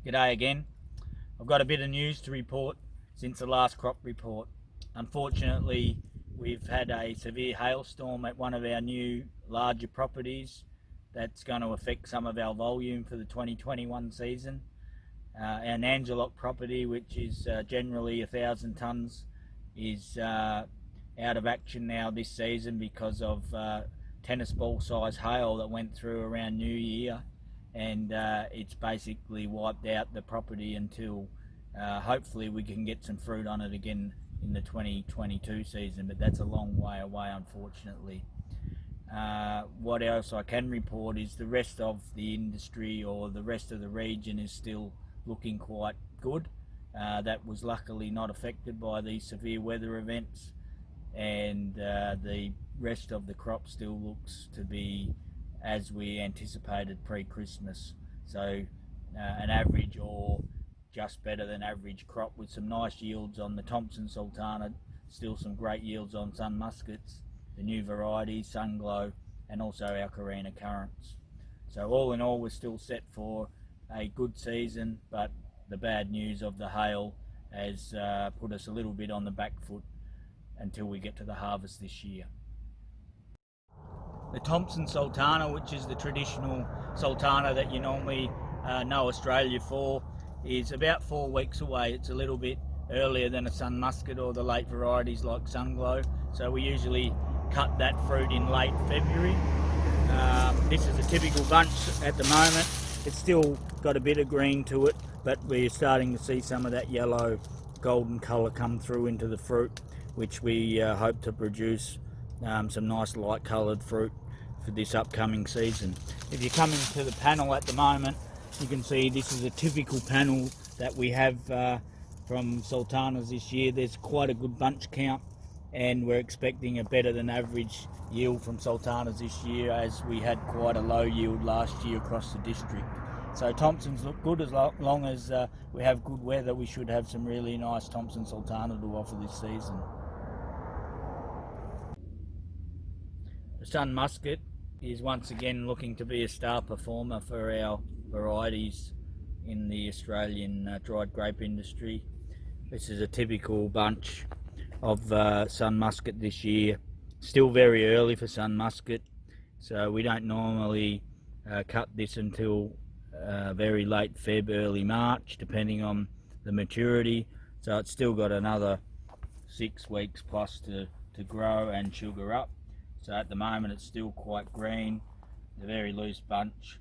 G'day again. I've got a bit of news to report since the last crop report. Unfortunately, we've had a severe hailstorm at one of our new larger properties that's going to affect some of our volume for the 2021 season. Our Nangelock property, which is generally 1,000 tonnes, is out of action now this season because of tennis ball size hail that went through around New Year, and it's basically wiped out the property until hopefully we can get some fruit on it again in the 2022 season, but that's a long way away, unfortunately. What else I can report is the rest of the industry, or the rest of the region, is still looking quite good. That was luckily not affected by these severe weather events, and the rest of the crop still looks to be as we anticipated pre-Christmas. So an average or just better than average crop, with some nice yields on the Thompson Sultana, still some great yields on Sun Muskets, the new varieties, Sunglow, and also our Carina Currants. So all in all, we're still set for a good season, but the bad news of the hail has put us a little bit on the back foot until we get to the harvest this year. The Thompson Sultana, which is the traditional sultana that you normally know Australia for, is about 4 weeks away. It's a little bit earlier than a Sun Musket or the late varieties like Sunglow, so we usually cut that fruit in late February. This is a typical bunch at the moment. It's still got a bit of green to it, but we're starting to see some of that yellow golden colour come through into the fruit, which we hope to produce some nice light coloured fruit for this upcoming season. If you come into the panel at the moment, you can see this is a typical panel that we have from Sultanas this year. There's quite a good bunch count, and we're expecting a better than average yield from Sultanas this year, as we had quite a low yield last year across the district. So Thompsons look good. As long as we have good weather, we should have some really nice Thompson Sultana to offer this season. The Sun Musket is once again looking to be a star performer for our varieties in the Australian dried grape industry. This is a typical bunch of Sun Musket this year. Still very early for Sun Musket, so we don't normally cut this until very late Feb, early March, depending on the maturity. So it's still got another 6 weeks plus to grow and sugar up. So at the moment it's still quite green, a very loose bunch.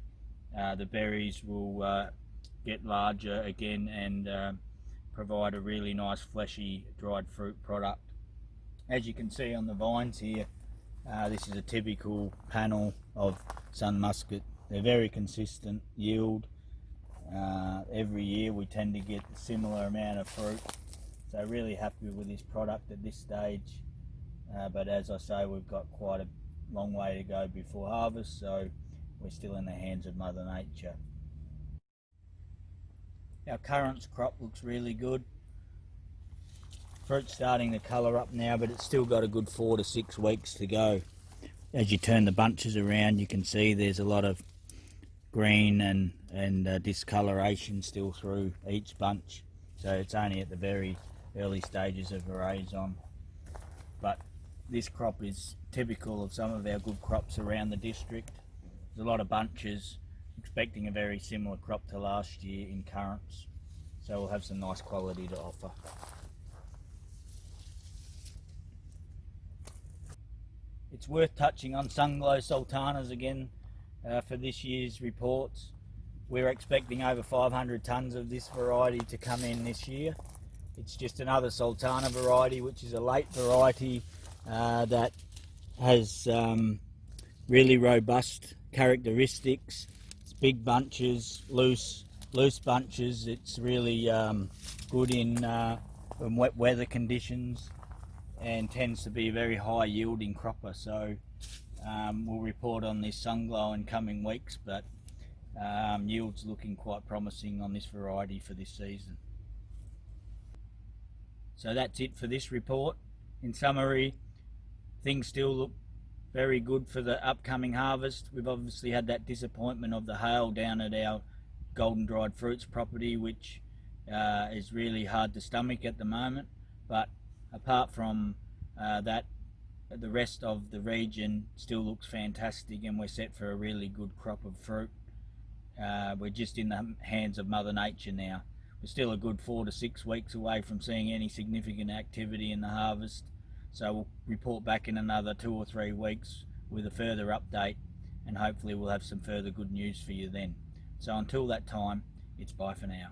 The berries will get larger again and provide a really nice fleshy dried fruit product. As you can see on the vines here, this is a typical panel of Sun Musket. They're very consistent yield. Every year we tend to get a similar amount of fruit, so really happy with this product at this stage. But as I say, we've got quite a long way to go before harvest, so we're still in the hands of Mother Nature. Our currants crop looks really good. Fruit's starting to colour up now, but it's still got a good 4 to 6 weeks to go. As you turn the bunches around, you can see there's a lot of green and discoloration still through each bunch, so it's only at the very early stages of veraison. But this crop is typical of some of our good crops around the district. There's a lot of bunches, expecting a very similar crop to last year in currants, so we'll have some nice quality to offer. It's worth touching on Sunglow Sultanas again for this year's reports. We're expecting over 500 tonnes of this variety to come in this year. It's just another Sultana variety, which is a late variety that has really robust characteristics. It's big bunches, loose bunches. It's really good in wet weather conditions, and tends to be a very high yielding cropper. So we'll report on this Sunglow in coming weeks, but yields looking quite promising on this variety for this season. So that's it for this report. In summary, things still look very good for the upcoming harvest. We've obviously had that disappointment of the hail down at our golden dried fruits property, which is really hard to stomach at the moment. But apart from that, the rest of the region still looks fantastic, and we're set for a really good crop of fruit. We're just in the hands of Mother Nature now. We're still a good 4 to 6 weeks away from seeing any significant activity in the harvest, so we'll report back in another 2 or 3 weeks with a further update, and hopefully we'll have some further good news for you then. So until that time, it's bye for now.